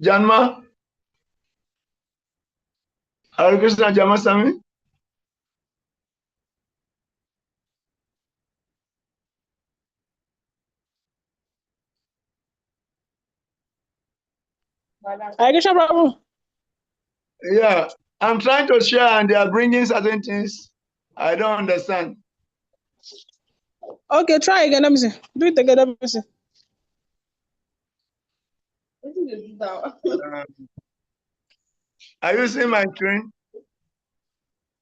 Janma, Hare Krishna, Janma Sami. Hare Krishna, Prabhu. Yeah, I'm trying to share and they are bringing certain things I don't understand. Okay, try again. Let me see. Do it again. Let me see. Are you seeing my screen?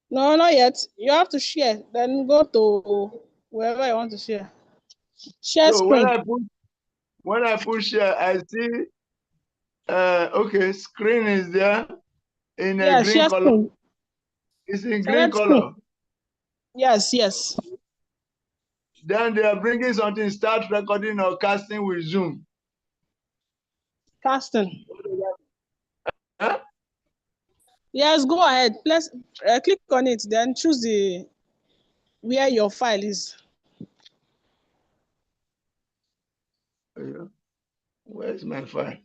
No, not yet. You have to share. Then go to wherever you want to share. Share So screen. when I push share, I see okay, screen is there in a green Share color. screen. It's in green Select color. screen. Yes. Then they are bringing something, start recording or casting with Zoom. Casting. Huh? Yes, go ahead. Please click on it. Then choose the where your file is. Where's my file?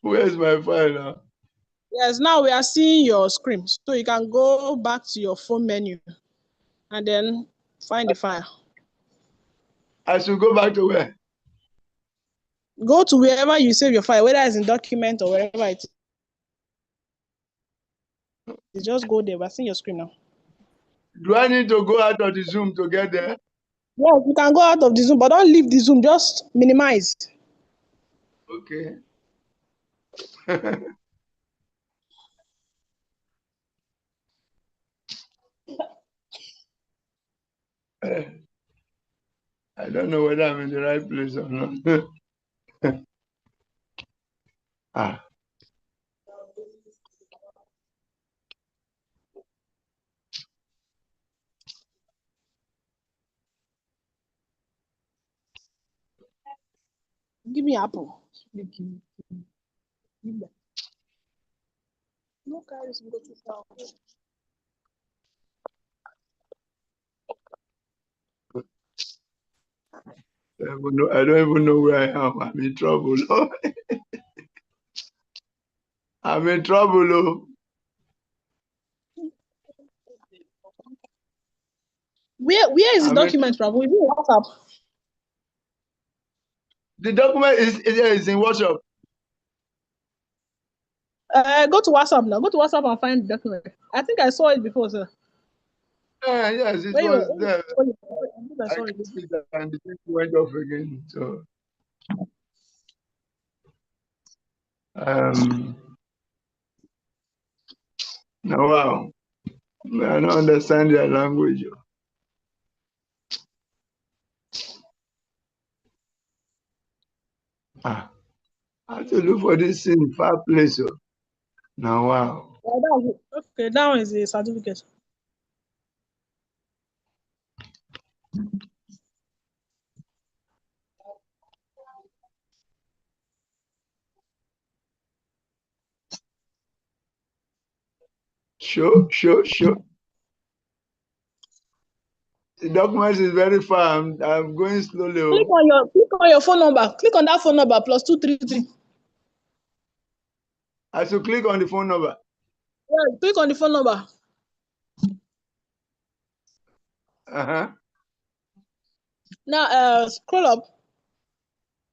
Where's my file now? Yes, now we are seeing your screen. So you can go back to your phone menu and then find the file. I should go back to where? Go to wherever you save your file, whether it's in document or wherever it is. Just go there. We're seeing your screen now. Do I need to go out of the Zoom to get there? Yes, you can go out of the Zoom, but don't leave the Zoom. Just minimize. Okay. I don't know whether I'm in the right place or not. Ah. Give me apple. No carries go too far. I don't even know where I am. I'm in trouble. I'm in trouble. Where is the document, Prabhu? Is it WhatsApp? The document is in WhatsApp. Go to WhatsApp now. Go to WhatsApp and find the document. I think I saw it before, sir. Yes, it was there. I saw it. And the thing went off again. So, now, wow. I don't understand their language. I have to look for this in far place. Now, wow. Okay, that one is the certificate. Sure. The document is very far. I'm going slowly. Click on your phone number. Click on that phone number +233. I should click on the phone number. Yeah, click on the phone number. Now scroll up.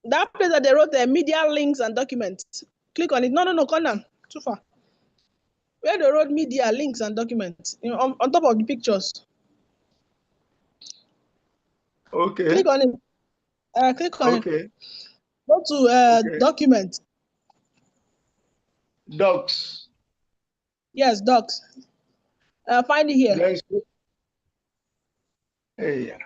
That place that they wrote media links and documents. Click on it. No, come down. Too far. Where they wrote media links and documents, on top of the pictures. Okay. Click on it. Click on it. Go to document. Docs. Yes, docs. Find it here. Yes. Hey, yeah.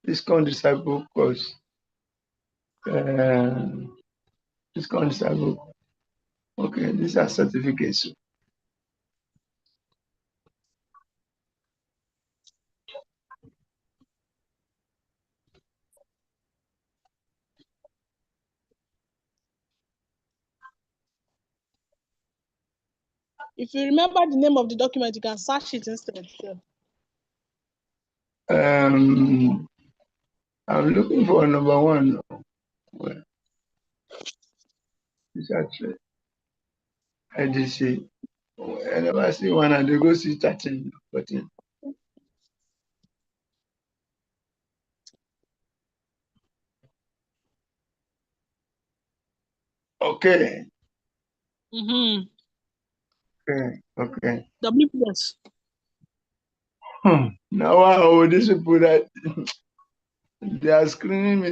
This disciple course. This disciple. Okay, these are certificates. If you remember the name of the document, you can search it instead. Sure. I'm looking for number one. Well, it's actually IDC. I never see one and they go see 13, 14. Okay. Okay. WPS. Now, wow, these people that they are screening me.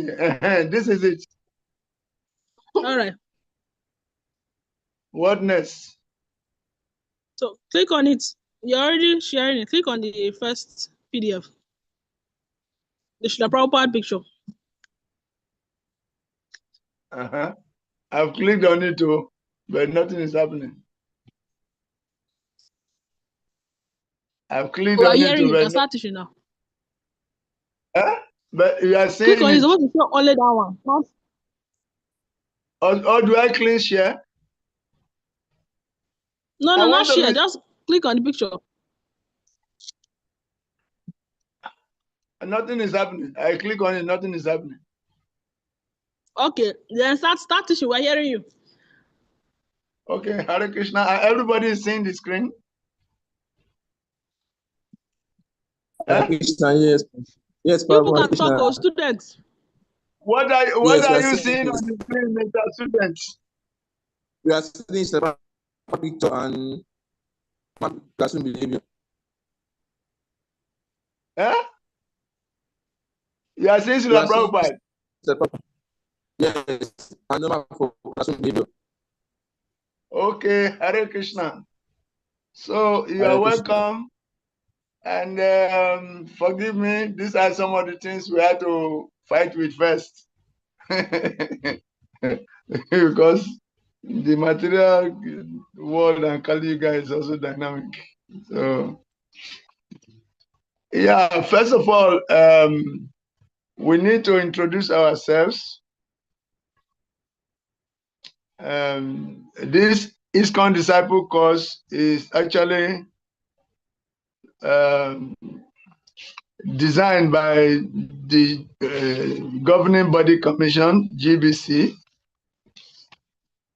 This is it. All right. What next? So click on it. You're already sharing it. Click on the first PDF. The proper picture. I've clicked on it too, but nothing is happening. I've clicked We are on it hearing too, you. Can start teaching now. But you are saying Click on it. it. It's supposed to show only that one. Or do I click share? No, I not want to share. be... Just click on the picture. Nothing is happening. I click on it, nothing is happening. Okay, then start teaching. We're hearing you. Okay, Hare Krishna. Everybody is seeing the screen? Hare Krishna, yes. Yes, People Hare can Krishna. talk, students. What are you seeing on the screen, Mr. Students? We are seeing the picture and classroom behavior. You are seeing Srila Prabhupada? Yes, and number for classroom behavior. Okay, Hare Krishna. So you are welcome. And forgive me, these are some of the things we had to fight with first. Because the material world and Kali Yuga is also dynamic. So, yeah, first of all, we need to introduce ourselves. This ISKCON Disciple course is actually designed by the Governing Body Commission, GBC,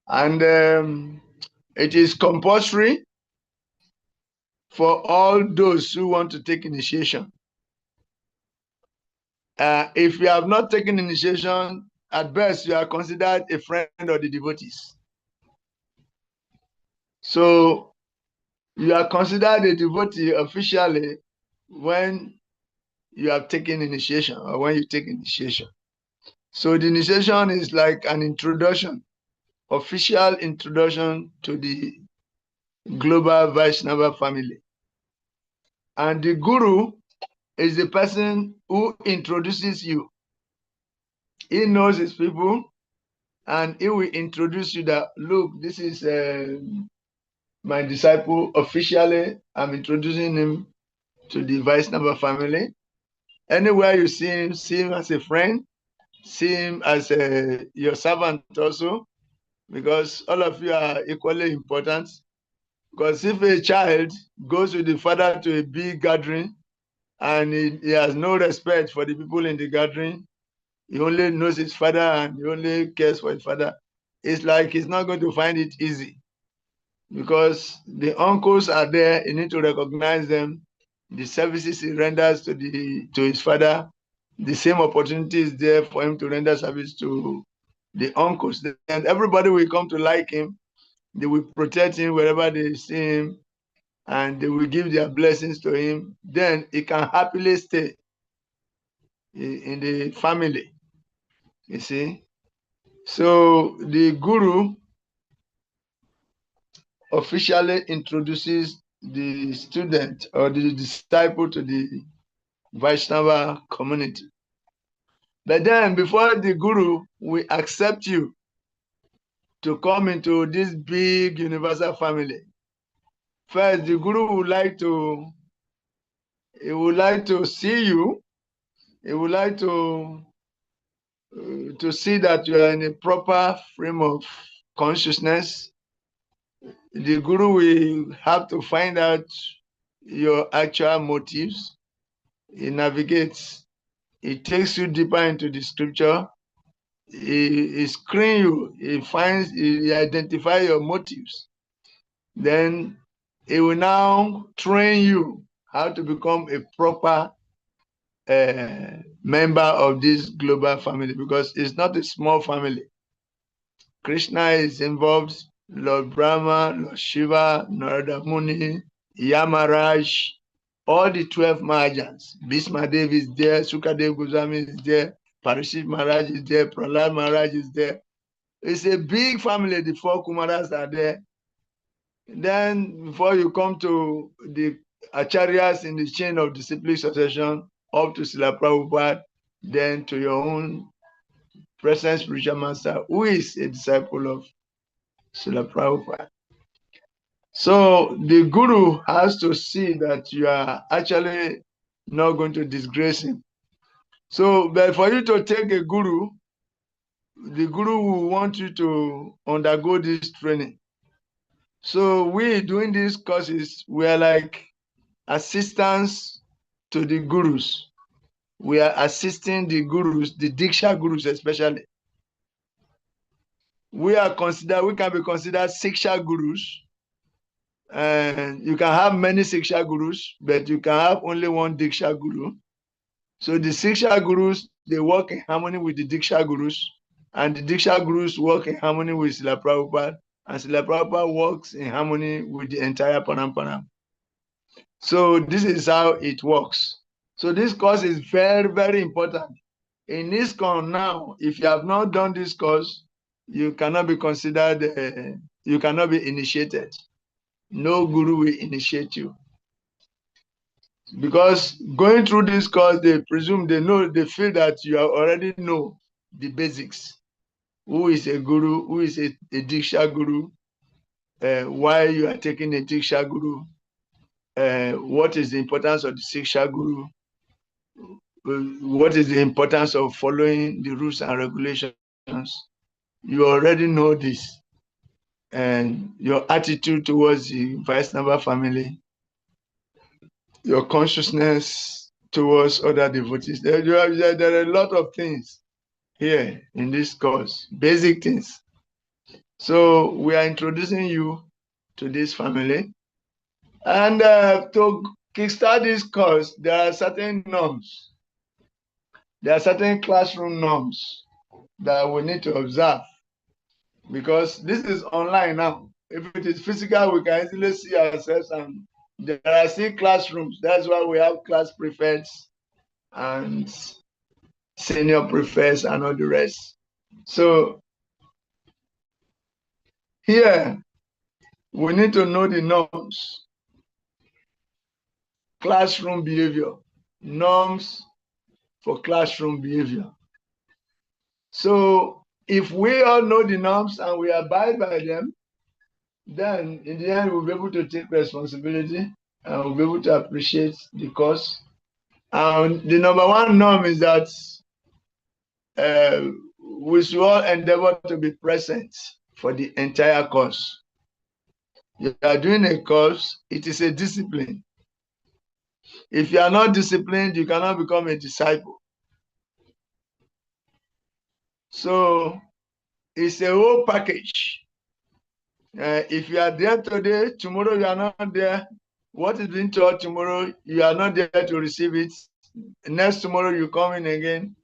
and it is compulsory for all those who want to take initiation. If you have not taken initiation, at best you are considered a friend of the devotees. So you are considered a devotee officially when you have taken initiation or when you take initiation. So the initiation is like an introduction, official introduction to the global Vaishnava family. And the guru is the person who introduces you. He knows his people and he will introduce you that, look, this is my disciple officially. I'm introducing him to the Vaishnava family. Anywhere you see him as a friend, see him as your servant also, because all of you are equally important. Because if a child goes with the father to a big gathering and he has no respect for the people in the gathering, he only knows his father and he only cares for his father, it's like he's not going to find it easy. Because the uncles are there, you need to recognize them, the services he renders to his father, the same opportunity is there for him to render service to the uncles. And everybody will come to like him. They will protect him wherever they see him, and they will give their blessings to him. Then he can happily stay in the family, you see. So the guru officially introduces the student or the disciple to the Vaishnava community. But then before the guru will accept you to come into this big universal family, first the guru would like to see you. He would like to see that you are in a proper frame of consciousness. The guru will have to find out your actual motives. He navigates. He takes you deeper into the scripture. He screens you. He identifies your motives. Then he will now train you how to become a proper member of this global family, because it's not a small family. Krishna is involved, Lord Brahma, Lord Shiva, Narada Muni, Yamaraj, all the 12 Mahajans. Bhisma Dev is there, Sukadev Goswami is there, Parishit Maharaj is there, Prahlad Maharaj is there. It's a big family, the 4 Kumaras are there. Then before you come to the acharyas in the chain of disciplic succession, up to Srila Prabhupada, then to your own present spiritual master, who is a disciple of Srila Prabhupada. So the guru has to see that you are actually not going to disgrace him. So, but for you to take a guru, the guru will want you to undergo this training. So we doing these courses, we are like assistants to the gurus. We are assisting the gurus, the Diksha gurus especially. We can be considered Siksha gurus. And you can have many Siksha gurus, but you can have only one Diksha guru. So the Siksha gurus, they work in harmony with the Diksha gurus, and the Diksha gurus work in harmony with Srila Prabhupada, and Srila Prabhupada works in harmony with the entire Parampara. So this is how it works. So this course is very, very important. In ISKCON now, if you have not done this course, you cannot be considered, you cannot be initiated. No guru will initiate you. Because going through this course, they presume they feel that you already know the basics. Who is a guru? Who is a Diksha guru? Why you are taking a Diksha guru? What is the importance of the Siksha guru? What is the importance of following the rules and regulations? You already know this. And your attitude towards the Vaishnava family, your consciousness towards other devotees. There are a lot of things here in this course, basic things. So we are introducing you to this family. And to kickstart this course, there are certain norms. There are certain classroom norms that we need to observe, because this is online now. If it is physical, we can easily see ourselves, and there are still classrooms. That's why we have class prefects and senior prefects and all the rest. So here, we need to know the norms. Classroom behavior, norms for classroom behavior. So if we all know the norms and we abide by them, then in the end, we'll be able to take responsibility and we'll be able to appreciate the course. And the number one norm is that we should all endeavor to be present for the entire course. You are doing a course, it is a discipline. If you are not disciplined, you cannot become a disciple. So it's a whole package. If you are there today, tomorrow you are not there. What is being taught tomorrow, you are not there to receive it. Next tomorrow you come in again.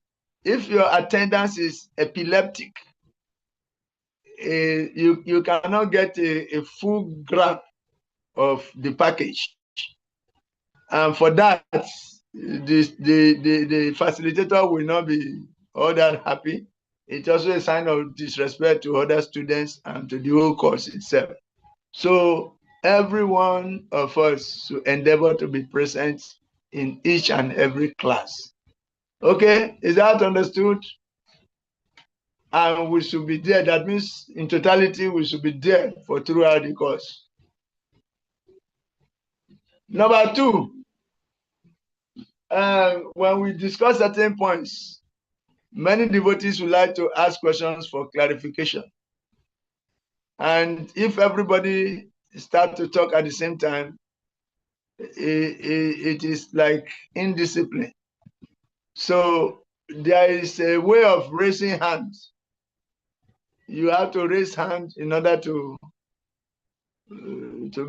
If your attendance is epileptic, you cannot get a full grasp of the package. And for that, the facilitator will not be all that happy. It's also a sign of disrespect to other students and to the whole course itself. So every one of us should endeavor to be present in each and every class. Okay, is that understood? And we should be there. That means in totality, we should be there for throughout the course. Number two, when we discuss certain points, many devotees would like to ask questions for clarification. And if everybody starts to talk at the same time, it is like indiscipline. So there is a way of raising hands. You have to raise hands in order to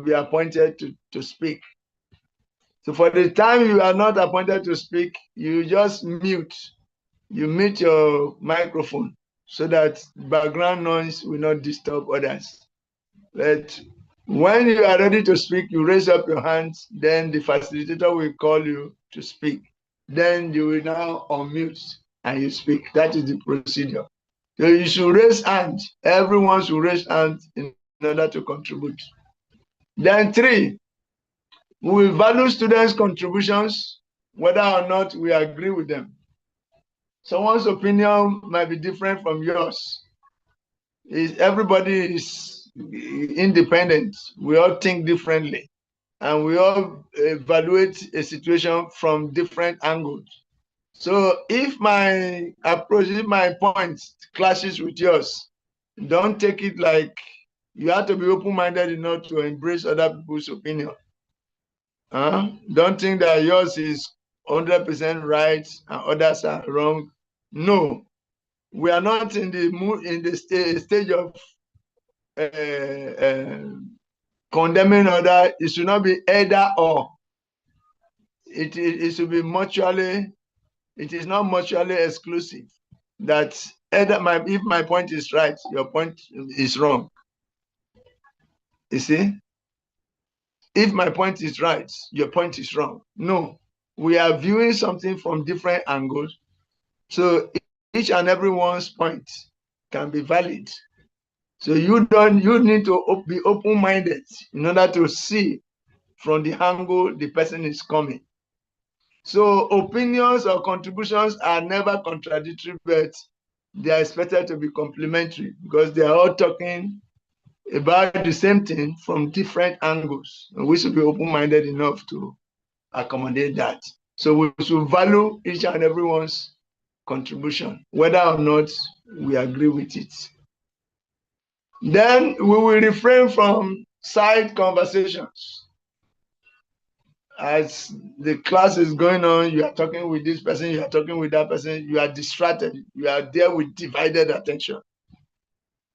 be appointed to speak. So for the time you are not appointed to speak, you just mute. You mute your microphone so that background noise will not disturb others. But when you are ready to speak, you raise up your hands, then the facilitator will call you to speak. Then you will now unmute and you speak. That is the procedure. So you should raise hands. Everyone should raise hands in order to contribute. Then 3, we will value students' contributions, whether or not we agree with them. Someone's opinion might be different from yours. Everybody is independent. We all think differently, and we all evaluate a situation from different angles. So if my approach, if my point clashes with yours, don't take it like you have to be open-minded enough to embrace other people's opinion. Don't think that yours is 100% right and others are wrong. No, we are not in the stage of condemning other. It should not be either or. It should be mutually. It is not mutually exclusive. That if my point is right, your point is wrong. You see, if my point is right, your point is wrong. No, we are viewing something from different angles. So each and everyone's point can be valid. So you need to be open-minded in order to see from the angle the person is coming. So opinions or contributions are never contradictory, but they are expected to be complementary because they are all talking about the same thing from different angles. And we should be open-minded enough to accommodate that. So we should value each and everyone's contribution, whether or not we agree with it. Then we will refrain from side conversations. As the class is going on, you are talking with this person, you are talking with that person, you are distracted, you are there with divided attention.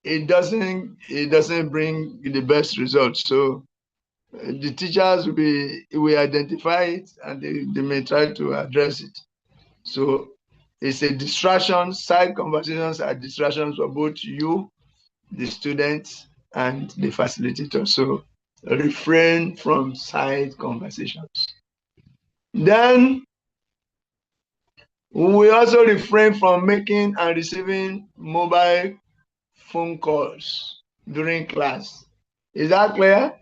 It doesn't bring the best results. So the teachers will identify it and they may try to address it. So it's a distraction. Side conversations are distractions for both you, the students, and the facilitator. So refrain from side conversations. Then we also refrain from making and receiving mobile phone calls during class. Is that clear?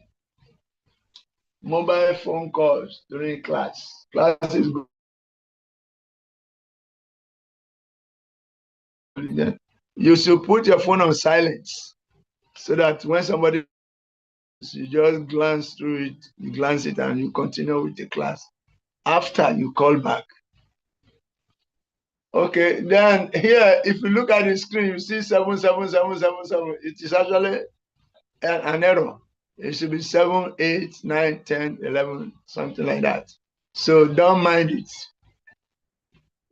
Mobile phone calls during class. Class is good. You should put your phone on silence so that when somebody, you just glance through it, you glance it and you continue with the class after you call back. Okay, then here, if you look at the screen, you see 77777. It is actually an error. It should be 7, 8, 9, 10, 11, something like that. So don't mind it.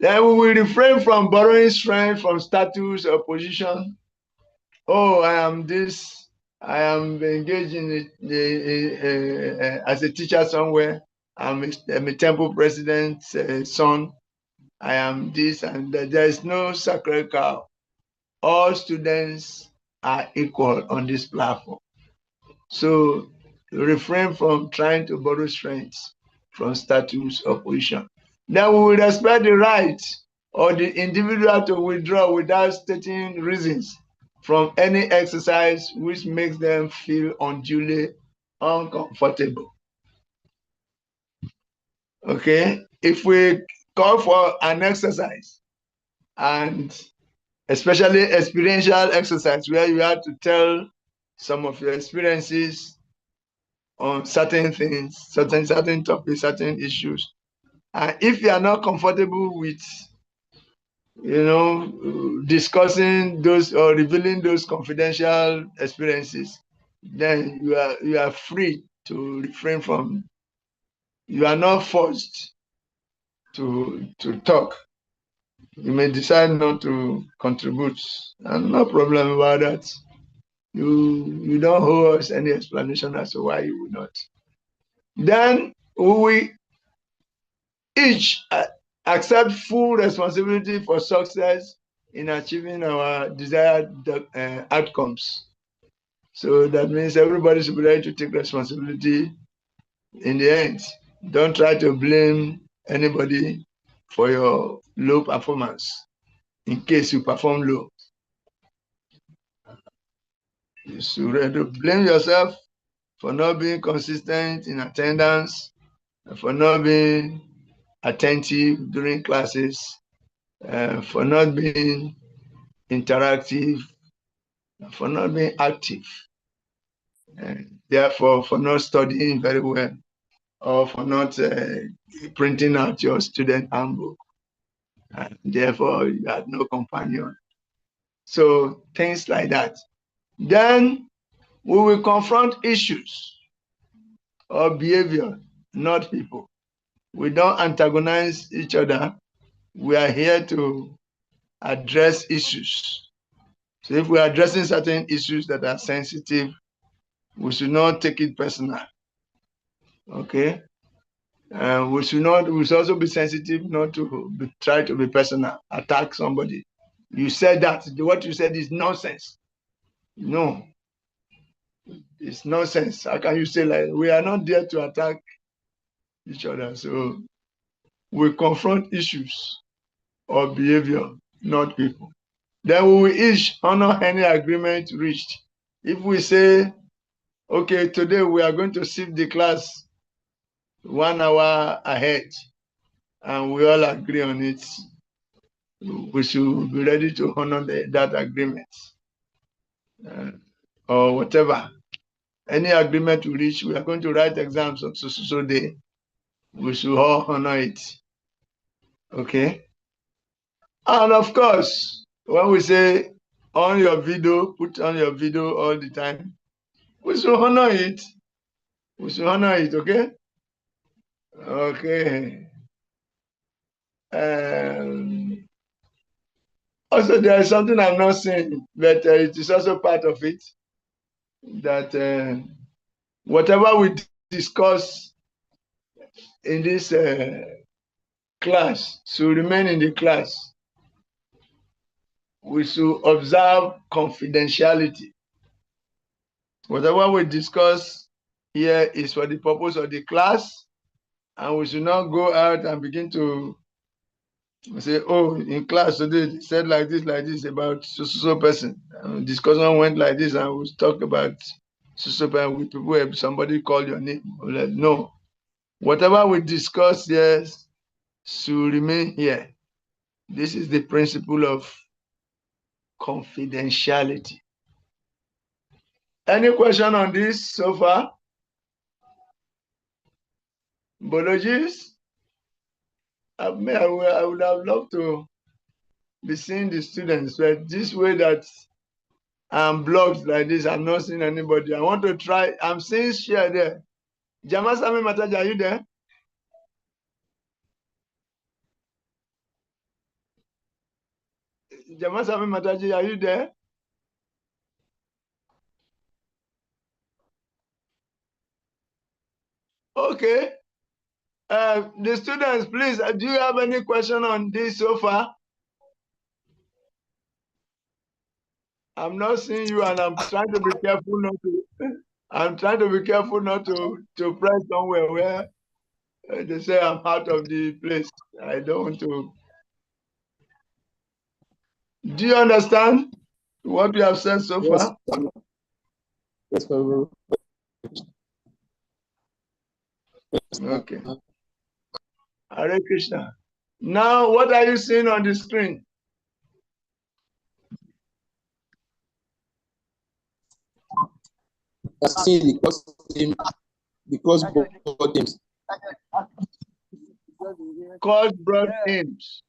Then we will refrain from borrowing strength from status or position. Oh, I am this. I am engaged in as a teacher somewhere. I'm a temple president's son. I am this, and there is no sacred cow. All students are equal on this platform. So refrain from trying to borrow strength from status or position. Then we will respect the right of the individual to withdraw without stating reasons from any exercise which makes them feel unduly uncomfortable. Okay, if we call for an exercise, and especially experiential exercise where you have to tell some of your experiences on certain things, certain topics, certain issues, and if you are not comfortable with discussing those or revealing those confidential experiences, then you are free to refrain from you are not forced to talk. You may decide not to contribute, and no problem about that. You don't owe us any explanation as to why you would not. Then we each accept full responsibility for success in achieving our desired outcomes. So that means everybody should be ready to take responsibility in the end. Don't try to blame anybody for your low performance in case you perform low. You should blame yourself for not being consistent in attendance, for not being attentive during classes, for not being interactive, for not being active, and therefore for not studying very well, or for not printing out your student handbook, and therefore you had no companion. So things like that. Then we will confront issues or behavior, not people. We don't antagonize each other. We are here to address issues. So if we are addressing certain issues that are sensitive, we should not take it personal. Okay? We should also be sensitive not to try to be personal, attack somebody. You said that, what you said is nonsense. No, it's nonsense. How can you say like, we are not there to attack each other? So we confront issues or behavior, not people. Then we will each honor any agreement reached. If we say, okay, today we are going to shift the class 1 hour ahead, and we all agree on it, we should be ready to honor that agreement, or whatever. Any agreement we reach, we are going to write exams on so day, we should all honor it. Okay? And of course, when we say on your video, put on your video all the time, we should honor it. We should honor it, okay? Okay. Also, there is something I'm not saying, but it is also part of it, that whatever we discuss in this class should remain in the class. We should observe confidentiality. Whatever we discuss here is for the purpose of the class, and we should not go out and begin to say, oh, in class today they said like this about so person. Discussion went like this, and we talk about so person with people. Somebody call your name. Like, no, whatever we discuss here should remain here. This is the principle of confidentiality. Any question on this so far? Biologists? I would have loved to be seeing the students, but this way that I'm blocked like this, I'm not seeing anybody. I want to try. I'm seeing share there. Jamasami Mataja, are you there? Jamasami Mataji, are you there? Okay. The students, please, do you have any question on this so far? I'm not seeing you, and I'm trying to be careful not to. I'm trying to be careful not to press somewhere where they say I'm out of the place. I don't want to. Do you understand what we have said so far? Yes, Father. Okay. Hare Krishna. Now, what are you seeing on the screen? I see the course team, board teams. Course broad aims.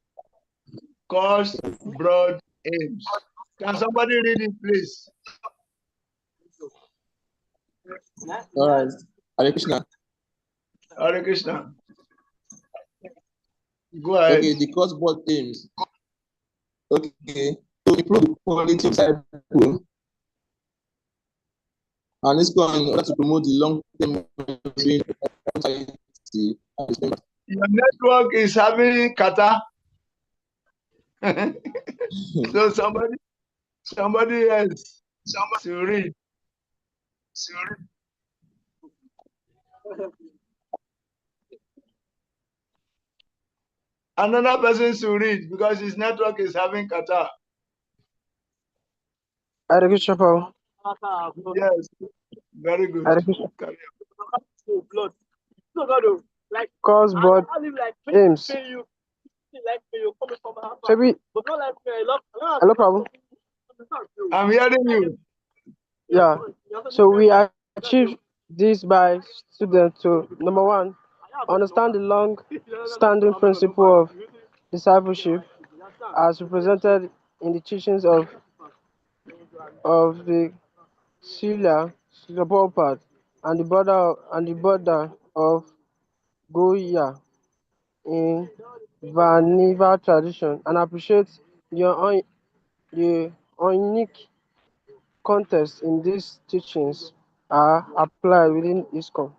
Course broad aims. Can somebody read it, please? All right. Hare Krishna. Hare Krishna. Go ahead. Okay, the course board aims. Okay, to improve the quality of disciple and it's going in order to promote the long-term well-being of society. Your network is having kata. So somebody else to read. Another person to read because his network is having kata. Hare Krishna, Prabhu. Yes, very good. Hare Krishna. Carry Course board aims. Maybe. Hello, Prabhu. on. I'm hearing you. Yeah. So we achieve this by students to, number one, understand the long-standing principle of discipleship as represented in the teachings of the Srila Prabhupada and the border of Goya in Vaishnava tradition, and appreciate the unique context in these teachings are applied within ISKCON.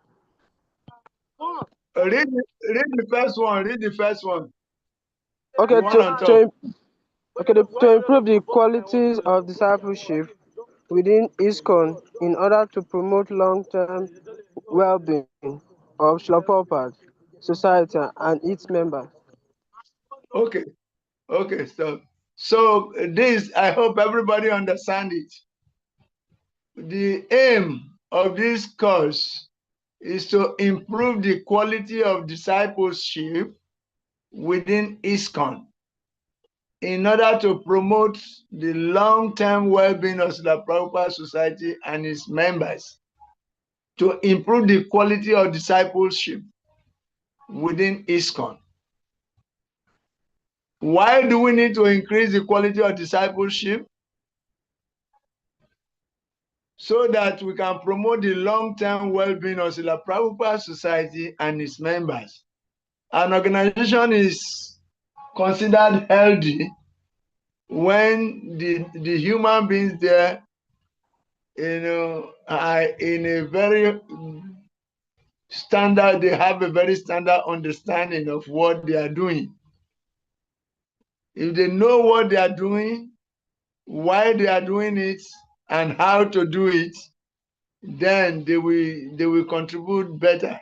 Read the first one. Read the first one. Okay, The one on top. to improve the qualities of discipleship within ISKCON in order to promote long-term well-being of Srila Prabhupada, society, and its members. Okay. Okay, stop. So this, I hope everybody understand it. The aim of this course is to improve the quality of discipleship within ISKCON in order to promote the long-term well-being of the Prabhupada Society and its members, to improve the quality of discipleship within ISKCON. Why do we need to increase the quality of discipleship? So that we can promote the long-term well-being of the Prabhupada Society and its members. An organization is considered healthy when the human beings there, are in a very standard, they have a very standard understanding of what they are doing. If they know what they are doing, why they are doing it, and how to do it, then they will contribute better.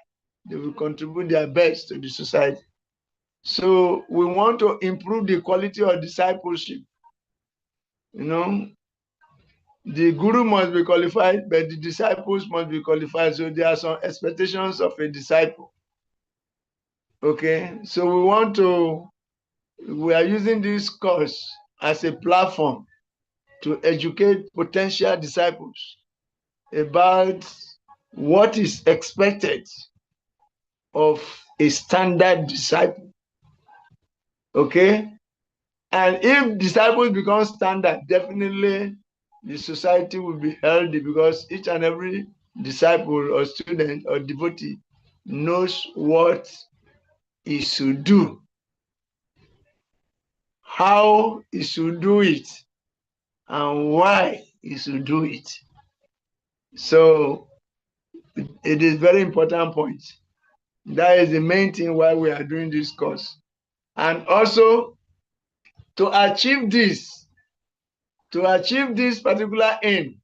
They will contribute their best to the society. So we want to improve the quality of discipleship. The guru must be qualified, but the disciples must be qualified. So there are some expectations of a disciple. Okay, so we are using this course as a platform to educate potential disciples about what is expected of a standard disciple. Okay, and if disciples become standard, definitely the society will be healthy because each and every disciple or student or devotee knows what he should do, how he should do it, and why he should do it. So it is very important point. That is the main thing why we are doing this course. And also to achieve this particular aim,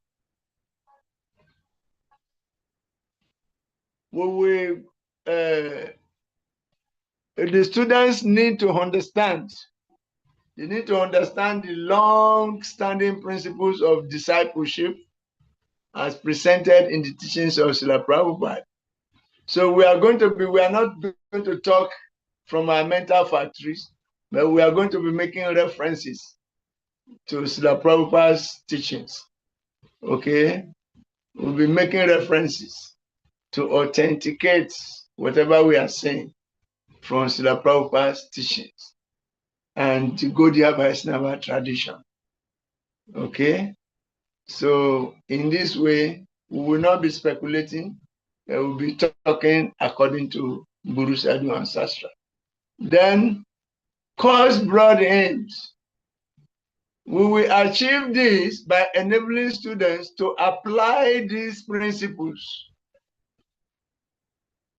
the students need to understand. They need to understand the long-standing principles of discipleship as presented in the teachings of Srila Prabhupada. So we are not going to talk from our mental factories, but we are going to be making references to Srila Prabhupada's teachings. Okay? We'll be making references to authenticate whatever we are saying from Srila Prabhupada's teachings and the Gaudiya Vaishnava tradition. Okay? So in this way, we will not be speculating. They will be talking according to Guru Sadhu and Sastra. Then, course broad aims. We will achieve this by enabling students to apply these principles.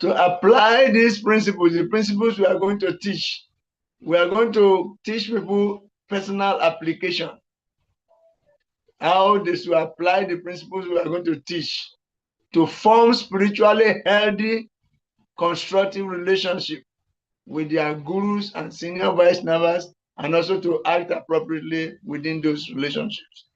To apply these principles, the principles we are going to teach. We are going to teach people personal application. How they should apply the principles we are going to teach to form spiritually healthy, constructive relationship with their gurus and senior Vaishnavas, and also to act appropriately within those relationships.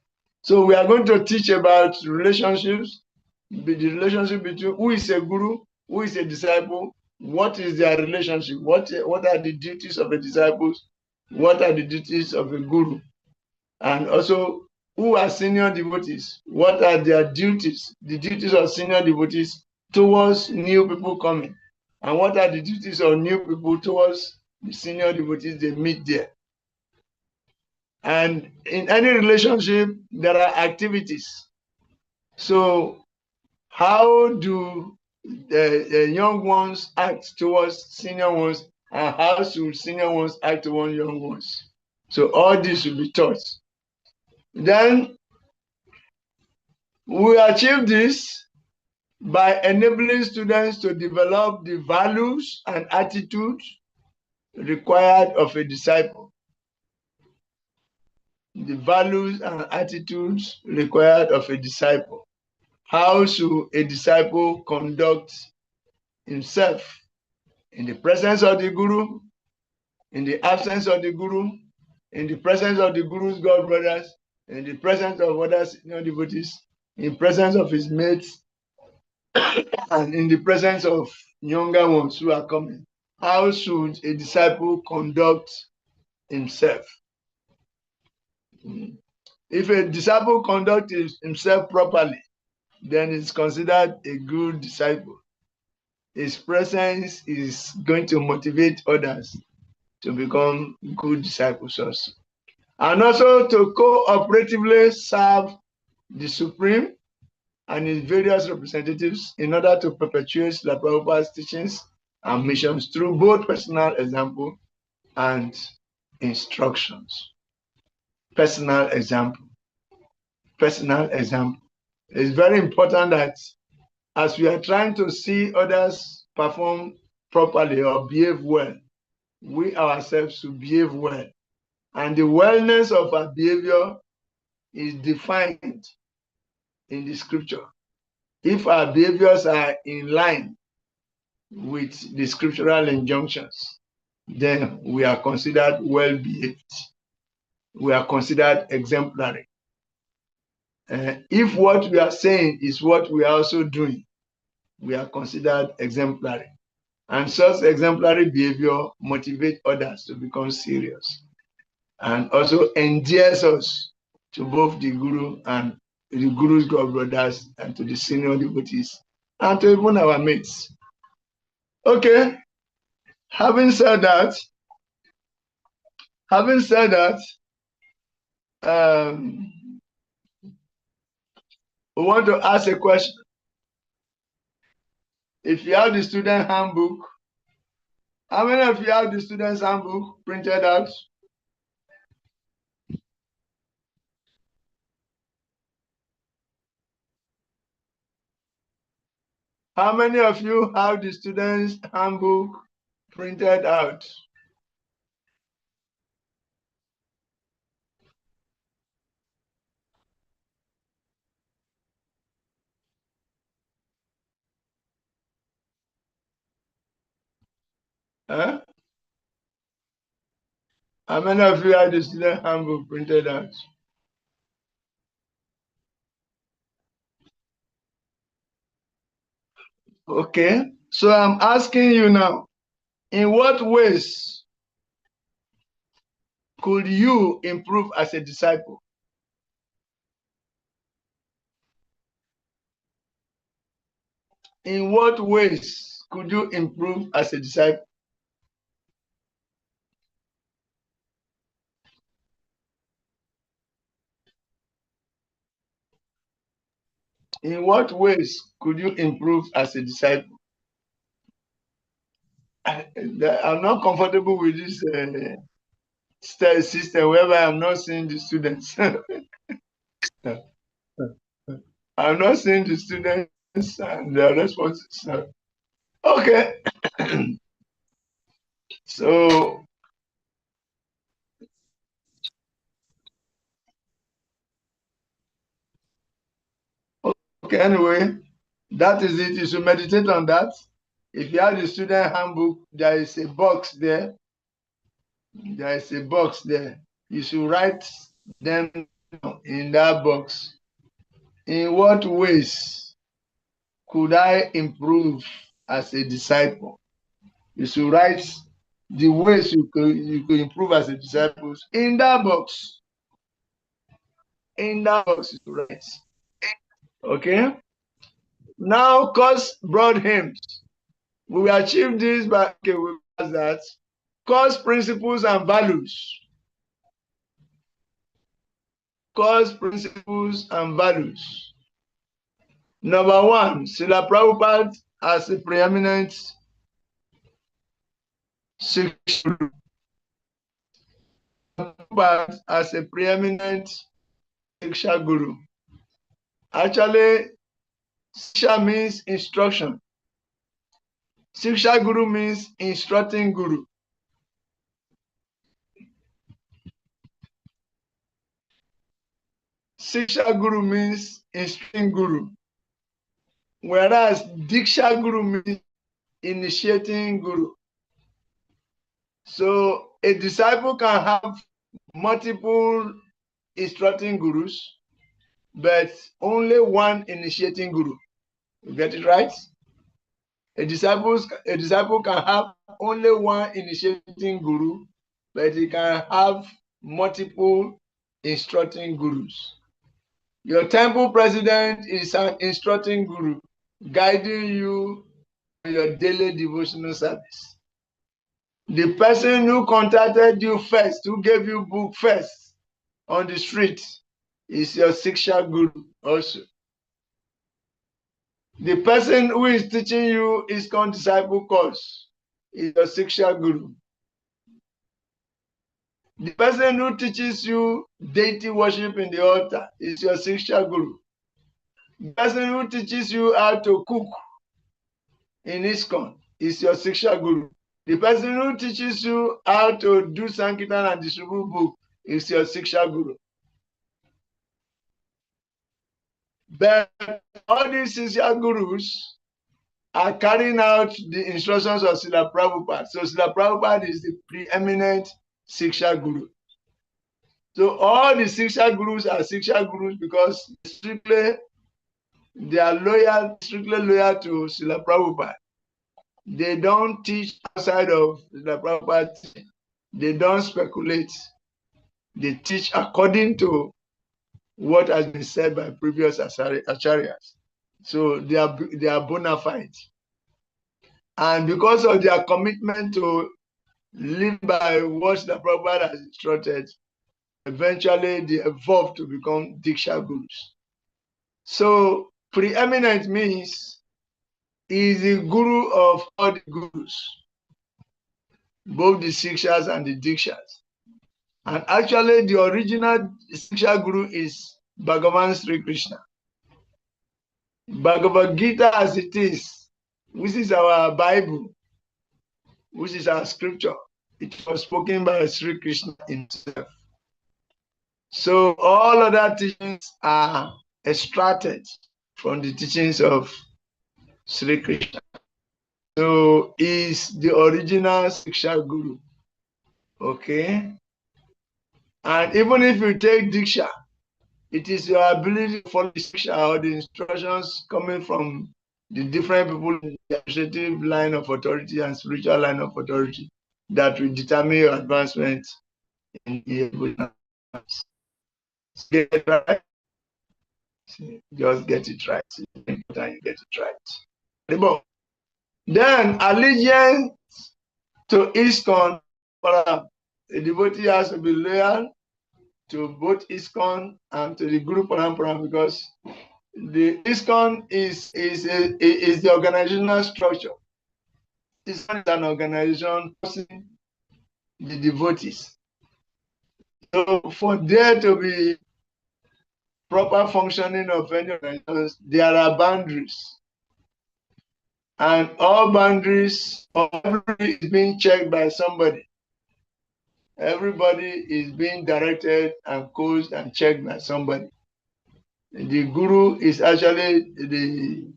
So we are going to teach about relationships, the relationship between who is a guru, who is a disciple, what is their relationship, what are the duties of a disciple, what are the duties of a guru, and also who are senior devotees, what are their duties, the duties of senior devotees towards new people coming, and what are the duties of new people towards the senior devotees they meet there. And in any relationship, there are activities. So how do the young ones act towards senior ones, and how should senior ones act towards young ones? So all this will be taught. Then we achieve this by enabling students to develop the values and attitudes required of a disciple. The values and attitudes required of a disciple. How should a disciple conduct himself in the presence of the guru, in the absence of the guru, in the presence of the guru's god brothers, in the presence of other senior devotees, in presence of his mates, and in the presence of younger ones who are coming? How should a disciple conduct himself? If a disciple conducts himself properly, then it's considered a good disciple. His presence is going to motivate others to become good disciples also. And also to cooperatively serve the Supreme and his various representatives in order to perpetuate the Prabhupada's teachings and missions through both personal example and instructions. Personal example. Personal example. It's very important that as we are trying to see others perform properly or behave well, we ourselves should behave well. And the wellness of our behavior is defined in the scripture. If our behaviors are in line with the scriptural injunctions, then we are considered well behaved. We are considered exemplary. If what we are saying is what we are also doing, we are considered exemplary. And such exemplary behavior motivates others to become serious and also endears us to both the guru and the guru's god brothers and to the senior devotees and to even our mates. Okay, having said that, we want to ask a question. If you have the student handbook, how many of you have the student's handbook printed out? How many of you have the student's handbook printed out? Huh? How many of you have the student handbook printed out? Okay, so I'm asking you now, in what ways could you improve as a disciple? In what ways could you improve as a disciple? In what ways could you improve as a disciple? I'm not comfortable with this system whereby I'm not seeing the students. I'm not seeing the students and their responses. Okay. So, okay, anyway, that is it. You should meditate on that. If you have the student handbook, there is a box there. There is a box there. You should write them in that box. In what ways could I improve as a disciple? You should write the ways you could improve as a disciple in that box. In that box, you should write. Okay? Now, course broad hymns. We will achieve this by that. Course principles and values. Course principles and values. Number one, Srila Prabhupada as a preeminent Siksha Guru. Prabhupada as a preeminent Siksha Guru. Actually, Siksha means instruction. Siksha Guru means instructing Guru. Siksha Guru means instructing Guru. Whereas Diksha Guru means initiating Guru. So a disciple can have multiple instructing Gurus, but only one initiating Guru. You get it right? A disciple can have only one initiating Guru, but he can have multiple instructing Gurus. Your temple president is an instructing Guru, guiding you in your daily devotional service. The person who contacted you first, who gave you book first on the street, is your Siksha Guru also. The person who is teaching you ISKCON Disciple Course is your Siksha Guru. The person who teaches you deity worship in the altar is your Siksha Guru. The person who teaches you how to cook in ISKCON is your Siksha Guru. The person who teaches you how to do Sankirtan and distribute book is your Siksha Guru. But all these Siksha Gurus are carrying out the instructions of Srila Prabhupada. So Srila Prabhupada is the preeminent Siksha Guru. So all the Siksha Gurus are Siksha Gurus because they are strictly loyal to Srila Prabhupada. They don't teach outside of Srila Prabhupada. They don't speculate. They teach according to what has been said by previous acharyas. So they are bona fide. And because of their commitment to live by what the Prabhupada has instructed, eventually they evolved to become Diksha Gurus. So preeminent means he is the Guru of all the Gurus, both the Sikshas and the Dikshas. And actually the original Siksha Guru is Bhagavan Sri Krishna. Bhagavad Gita as it is, which is our Bible, which is our scripture, it was spoken by Sri Krishna himself. So all other teachings are extracted from the teachings of Sri Krishna. So is the original Siksha Guru. Okay? And even if you take Diksha, it is your ability to follow the Siksha or the instructions coming from the different people in the administrative line of authority and spiritual line of authority that will determine your advancement in the get it right. Just get it right. You get it right. Then allegiance to ISKCON, a devotee has to be loyal to both ISKCON and to the Guru Parampara because The ISKCON is the organizational structure. ISKCON is an organization forcing the devotees. So for there to be proper functioning of any organization, there are boundaries. And all boundaries of everybody is being checked by somebody. Everybody is being directed and coached and checked by somebody. The guru is actually the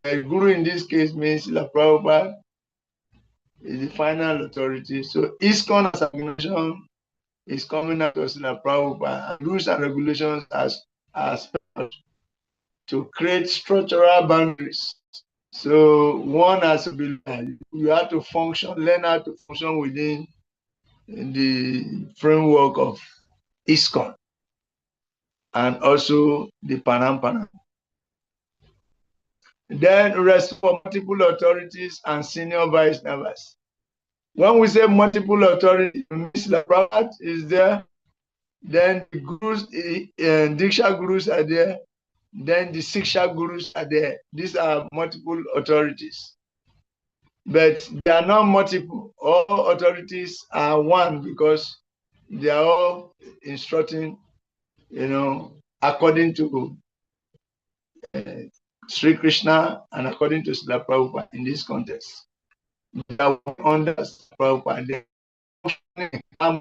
guru in this case means La Prabhupada is the final authority. So ISKCON as an organization is coming out of La Prabhupada. Rules and regulations are to create structural boundaries. So one has to be, you have to function, learn how to function within the framework of ISKCON and also the Panam. Then rest for multiple authorities and senior vice navas. When we say multiple authorities, Mr. Prabhupada is there, then the gurus, Diksha gurus are there, then the Siksha gurus are there. These are multiple authorities. But they are not multiple. All authorities are one because they are all instructing, according to Sri Krishna and according to Srila Prabhupada in this context. They are under Srila Prabhupada. They are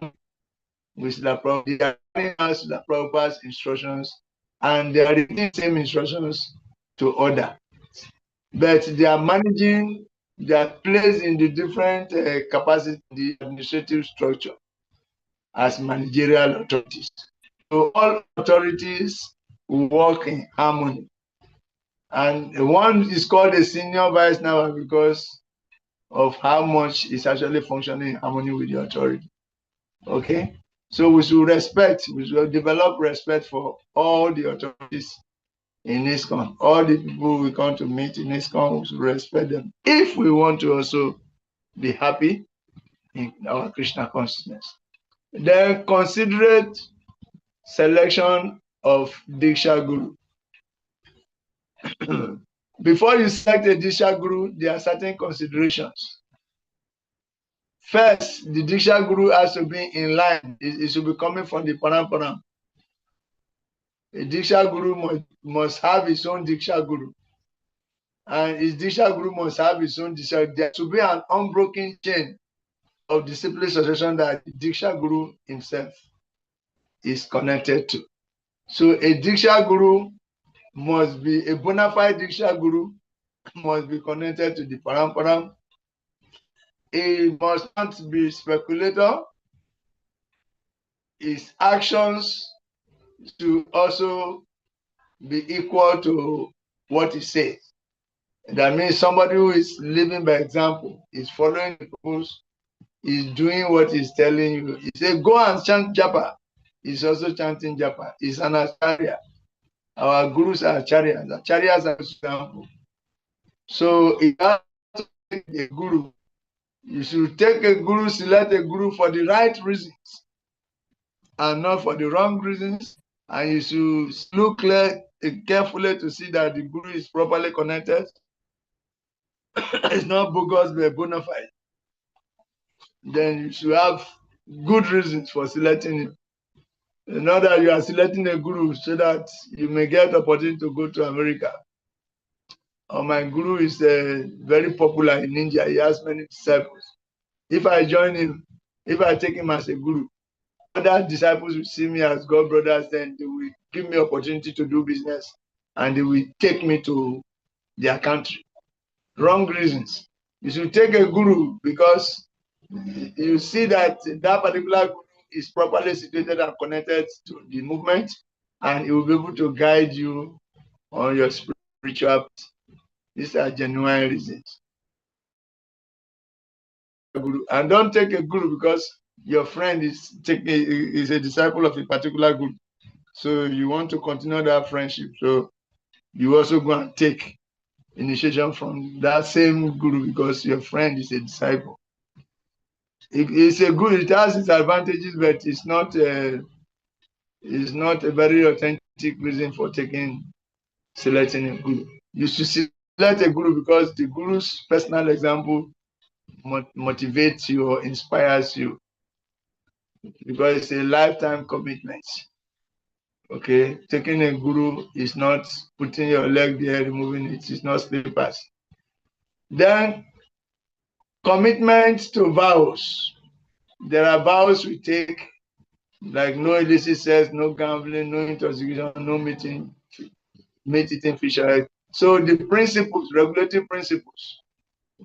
with Srila Prabhupada. They are carrying out Srila Prabhupada's instructions and they are repeating the same instructions to order. But they are managing their place in the different capacity, the administrative structure as managerial authorities. So all authorities will work in harmony. And one is called a senior vice now because of how much is actually functioning in harmony with the authority. Okay? So we should develop respect for all the authorities in ISKCON. All the people we come to meet in ISKCON, we should respect them if we want to also be happy in our Krishna consciousness. Then considerate selection of Diksha Guru. Before you select a Diksha Guru, there are certain considerations. First, the Diksha Guru has to be in line. It should be coming from the Param. A Diksha Guru must have his own Diksha Guru. And his Diksha Guru must have his own Diksha. There should be an unbroken chain of discipline succession that the Diksha Guru himself is connected to. So a Diksha Guru must be a bona fide Diksha Guru, must be connected to the Param. He must not be speculator. His actions to also be equal to what he says. That means somebody who is living by example, is following the rules, is doing what he's telling you. He said, go and chant japa. He's also chanting japa. He's an acharya. Our gurus are acharyas. Acharyas are example. So if you have to take a guru, you should take a guru, select a guru for the right reasons and not for the wrong reasons. And you should look carefully to see that the guru is properly connected. It's not bogus but bona fide. Then you should have good reasons for selecting him. Not that you are selecting a guru so that you may get the opportunity to go to America. My guru is very popular in India. He has many disciples. If I join him, if I take him as a guru, other disciples will see me as God brothers, then they will give me opportunity to do business and they will take me to their country. Wrong reasons. You should take a guru because you see that that particular guru is properly situated and connected to the movement and he will be able to guide you on your spiritual path. These are genuine reasons. And don't take a guru because your friend is a disciple of a particular guru. So you want to continue that friendship. So you also go and take initiation from that same guru because your friend is a disciple. It's a good, it has its advantages, but it's not a very authentic reason for selecting a guru. You should select a guru because the guru's personal example motivates you or inspires you, because it's a lifetime commitment. Okay, taking a guru is not putting your leg there, removing it. It's not slippers. Then commitment to vows. There are vows we take, like no illicit sex, no gambling, no intoxication, no meat eating fish. So the principles, regulatory principles,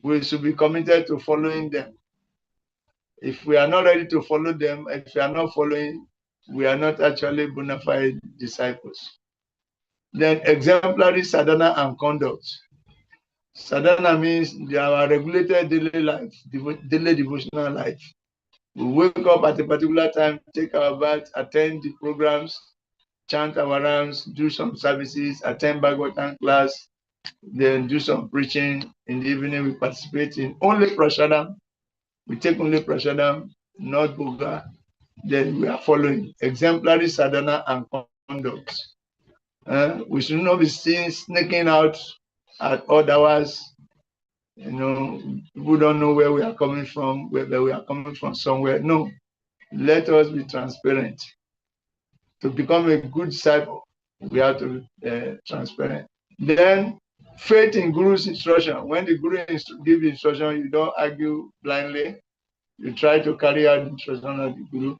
we should be committed to following them. If we are not ready to follow them, if we are not following, we are not actually bona fide disciples. Then exemplary sadhana and conduct. Sadhana means our regulated daily life, daily devotional life. We wake up at a particular time, take our bath, attend the programs, chant our rounds, do some services, attend Bhagavatam class, then do some preaching. In the evening, we participate in only prasadam. We take only prasadam, not bhoga. Then we are following exemplary sadhana and conduct. We should not be seen sneaking out at odd hours. People don't know where we are coming from, whether we are coming from somewhere. No, let us be transparent. To become a good disciple, we have to be transparent. Then, faith in Guru's instruction. When the Guru gives instruction, you don't argue blindly. You try to carry out the instruction of the Guru.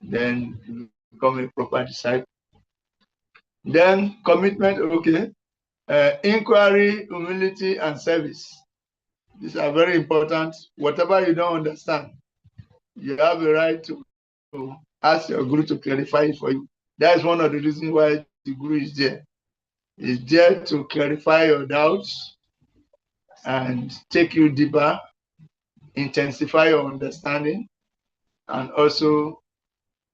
Then you become a proper disciple. Then, commitment, okay. Inquiry, humility, and service. These are very important. Whatever you don't understand, you have a right to ask your Guru to clarify it for you. That is one of the reasons why the Guru is there. He's there to clarify your doubts and take you deeper, intensify your understanding, and also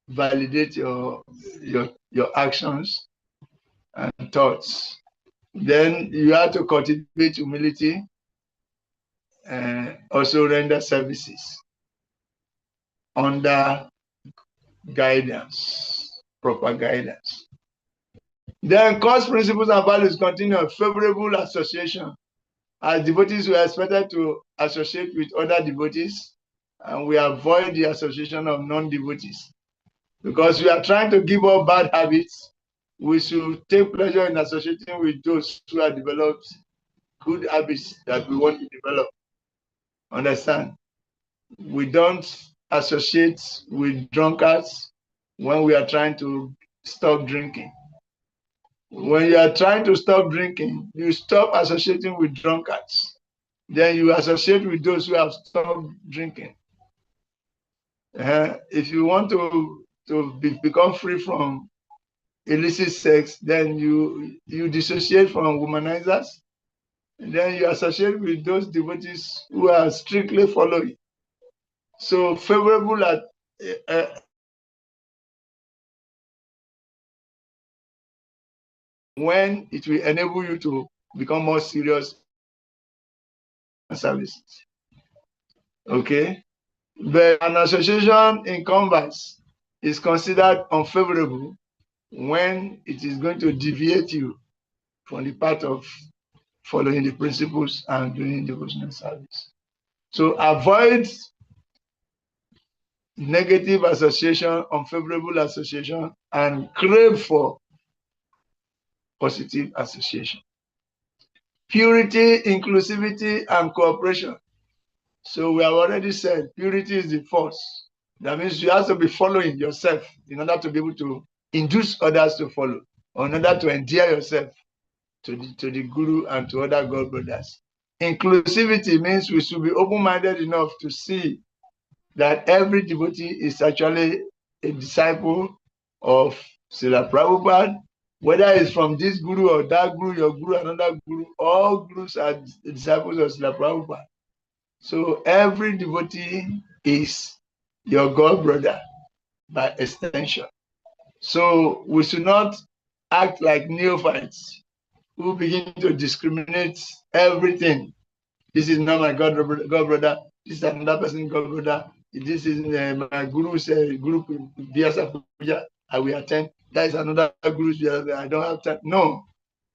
validate your actions and thoughts. Then you have to cultivate humility and also render services under guidance, proper guidance. Then course principles and values continue. Favorable association. As devotees, we are expected to associate with other devotees, and we avoid the association of non-devotees. Because we are trying to give up bad habits, we should take pleasure in associating with those who have developed good habits that we want to develop. Understand? We don't associate with drunkards when we are trying to stop drinking. When you are trying to stop drinking, you stop associating with drunkards. Then you associate with those who have stopped drinking. If you want to become free from illicit sex, then you dissociate from womanizers. And then you associate with those devotees who are strictly following. So favorable at when it will enable you to become more serious services. Okay? But an association in converse is considered unfavorable when it is going to deviate you from the path of following the principles and doing devotional service. So avoid negative association, unfavorable association, and crave for positive association. Purity, inclusivity, and cooperation. So we have already said purity is the first. That means you have to be following yourself in order to be able to induce others to follow, or in order to endear yourself to the Guru and to other God brothers. Inclusivity means we should be open-minded enough to see that every devotee is actually a disciple of Srila Prabhupada, whether it's from this Guru or that Guru, your Guru, another Guru, all Gurus are disciples of Srila Prabhupada. So every devotee is your God brother by extension. So we should not act like neophytes who begin to discriminate everything. This is not my God brother. This is another person God brother. This is my Guru's group in Vyasa Puja. I will attend. that is another group. I don't have time. No,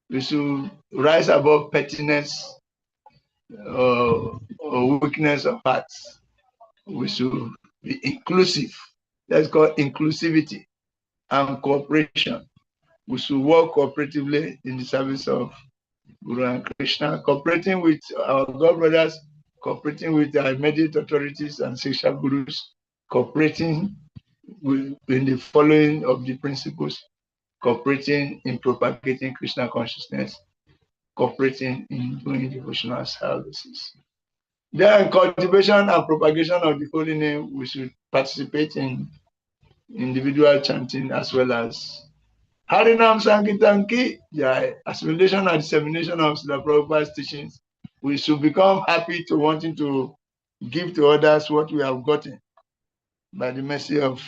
we should rise above pettiness or weakness of hearts. We should be inclusive. That's called inclusivity and cooperation. We should work cooperatively in the service of Guru and Krishna, cooperating with our God brothers, cooperating with our immediate authorities and Siksha Gurus, cooperating in the following of the principles, cooperating in propagating Krishna consciousness, cooperating in doing devotional services. Then cultivation and propagation of the holy name, we should participate in individual chanting as well as Harinam Sankirtanki, the assimilation and dissemination of Srila Prabhupada's teachings. We should become happy to wanting to give to others what we have gotten by the mercy of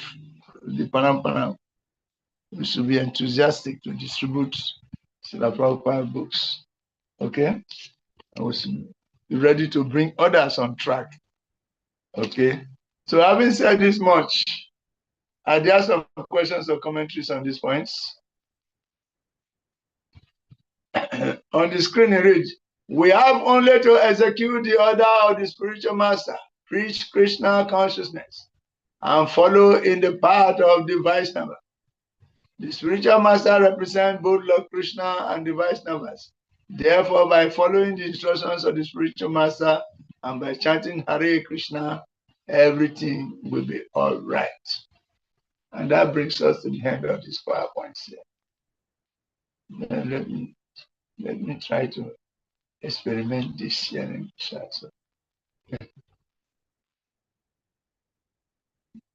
the Param. We should be enthusiastic to distribute Srila Prabhupada books. Okay? And we should be ready to bring others on track. Okay? So having said this much, are there some questions or commentaries on these points? On the screen it reads, we have only to execute the order of the spiritual master, preach Krishna consciousness, and follow in the path of the Vaishnava. The spiritual master represents both Lord Krishna and the Vaishnavas. Therefore, by following the instructions of the spiritual master and by chanting Hare Krishna, everything will be all right. And that brings us to the end of this PowerPoint here. Then let me try to experiment this sharing chat.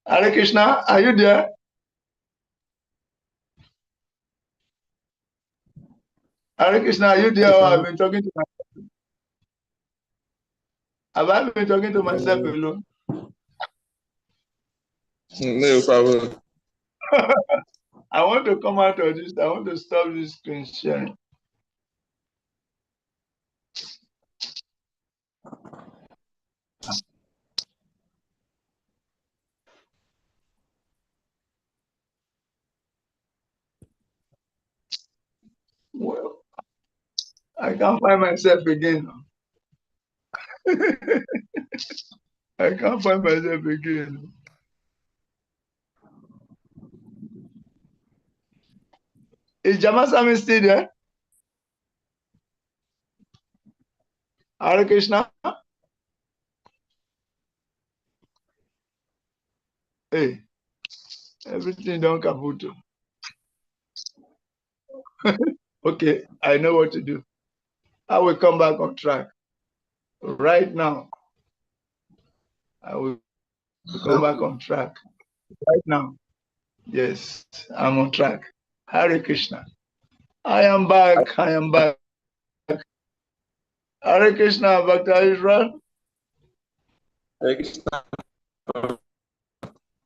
Hare Krishna, are you there? Hare Krishna, are you there? Or I've been talking to myself. Have I been talking to myself alone? No problem. I want to come out of this. I want to stop this screen sharing. Well, I can't find myself again. I can't find myself again. Is Jamasami still there? Hare Krishna? Hey, everything don't kaput. Okay, I know what to do. I will come back on track. Right now, I will come back on track. Right now. Yes, I'm on track. Hare Krishna. I am back. I am back. Hare Krishna, Bhakta Israel. Hare Krishna.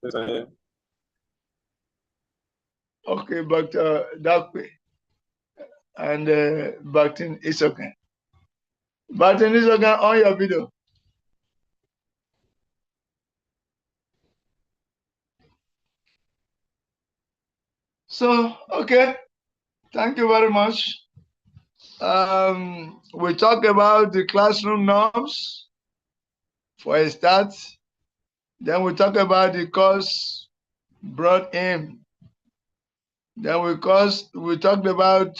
Yes, I am. Okay, Bhakta Dakwe. And Bhaktin Isokan. Bhaktin Isokan on your video. So, okay. Thank you very much. We talk about the classroom norms for a start. Then we talk about the course brought in. Then we talked about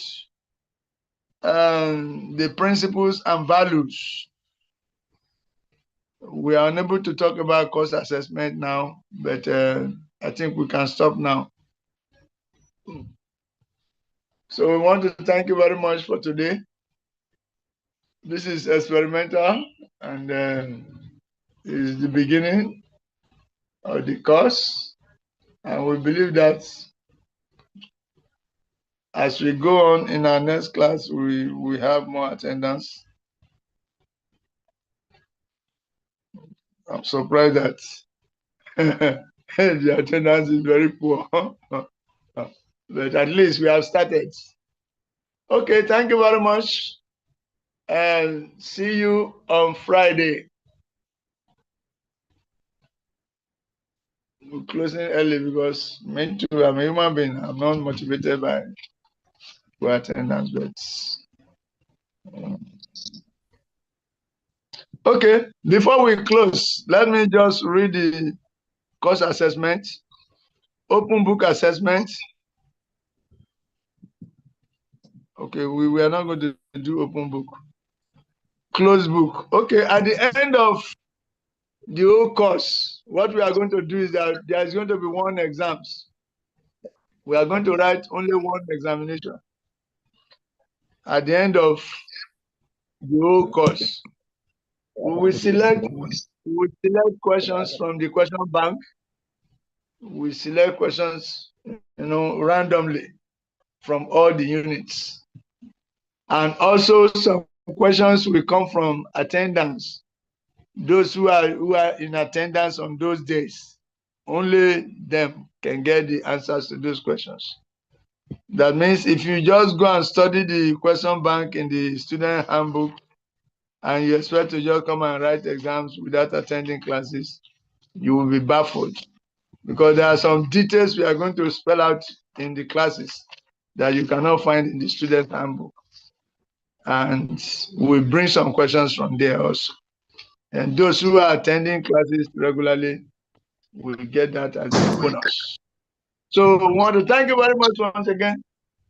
the principles and values. We are unable to talk about course assessment now, but I think we can stop now. So we want to thank you very much for today. This is experimental and is the beginning of the course. And we believe that as we go on in our next class, we have more attendance. I'm surprised that the attendance is very poor. But at least we have started. Okay, thank you very much. And see you on Friday. we're closing early because me too, I'm a human being. I'm not motivated by poor attendance, but okay. Before we close, let me just read the course assessment, open book assessment. Okay, we are not going to do open book. Closed book. Okay, at the end of the whole course, what we are going to do is that there is going to be one exams. We are going to write only one examination at the end of the whole course. We will select questions from the question bank. We select questions, randomly from all the units. And also some questions will come from attendance. Those who are in attendance on those days, only them can get the answers to those questions. That means if you just go and study the question bank in the student handbook and you expect to just come and write exams without attending classes, you will be baffled, because there are some details we are going to spell out in the classes that you cannot find in the student handbook. And we'll bring some questions from there also. And those who are attending classes regularly will get that as a bonus. So I want to thank you very much once again.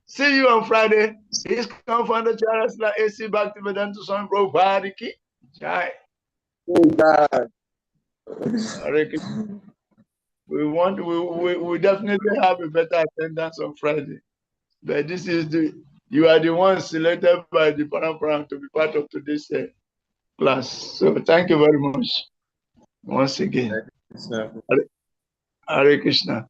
See you on Friday. He's co-founder Charles AC back to Vedanta Son Bro Badiki. Jai. We definitely have a better attendance on Friday. But this is you are the ones selected by the Paramparam to be part of today's class. So thank you very much once again. Hare Krishna.